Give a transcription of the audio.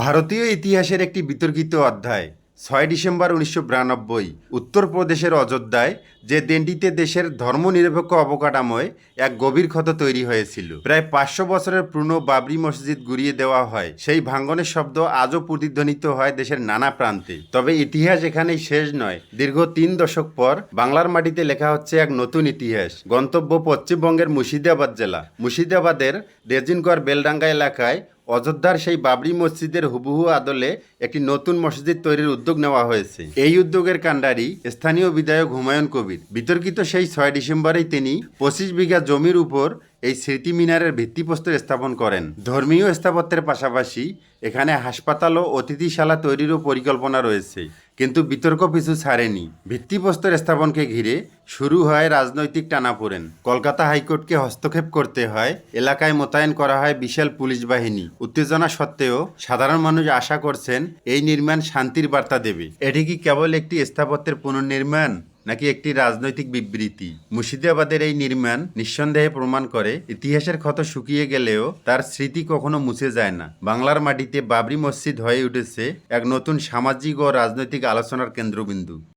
ভারতীয় ইতিহাসের একটি বিতর্কিত অধ্যায় 6 ডিসেম্বর 1992 উত্তরপ্রদেশের অযোধ্যায় যে দিনটিতে দেশের ধর্মনিরপেক্ষ অবকাঠামোয় এক গভীর ক্ষত তৈরি হয়েছিল। প্রায় 500 বছরের পুরনো বাবরি মসজিদ গুড়িয়ে দেওয়া হয়, সেই ভাঙ্গনের শব্দ আজও প্রতিধ্বনিত হয় দেশের নানা প্রান্তে। তবে ইতিহাস এখানেই শেষ নয়। দীর্ঘ 3 দশক পর বাংলার মাটিতে লেখা হচ্ছে এক নতুন ইতিহাস। গন্তব্য পশ্চিমবঙ্গের মুর্শিদাবাদ জেলা। মুর্শিদাবাদের রেজিনগড় বেলডাঙ্গা এলাকায় অযোধ্যার সেই বাবরি মসজিদের হুবহু আদলে একটি নতুন মসজিদ তৈরির উদ্যোগ নেওয়া হয়েছে। এই উদ্যোগের কাণ্ডারি স্থানীয় বিধায়ক হুমায়ুন কবির। বিতর্কিত সেই 6 ডিসেম্বরেই তিনি 25 বিঘা জমির উপর এই স্মৃতি মিনারের ভিত্তিপ্রস্তর স্থাপন করেন। ধর্মীয় স্থাপত্যের পাশাপাশি এখানে হাসপাতাল ও অতিথিশালা তৈরিরও পরিকল্পনা রয়েছে। কিন্তু বিতর্ক পিছু ছাড়েনি। ভিত্তিপ্রস্তর স্থাপনকে ঘিরে শুরু হয় রাজনৈতিক টানাপোড়েন। কলকাতা হাইকোর্টকে হস্তক্ষেপ করতে হয়, এলাকায় মোতায়েন করা হয় বিশাল পুলিশ বাহিনী। উত্তেজনা সত্ত্বেও সাধারণ মানুষ আশা করছেন এই নির্মাণ শান্তির বার্তা দেবে। এটি কি কেবল একটি স্থাপত্যের পুনর্নির্মাণ, নাকি একটি রাজনৈতিক বিবৃতি? মুর্শিদাবাদের এই নির্মাণ নিঃসন্দেহে প্রমাণ করে ইতিহাসের ক্ষত শুকিয়ে গেলেও তার স্মৃতি কখনো মুছে যায় না। বাংলার মাটিতে বাবরি মসজিদ হয়ে উঠেছে এক নতুন সামাজিক ও রাজনৈতিক আলোচনার কেন্দ্রবিন্দু।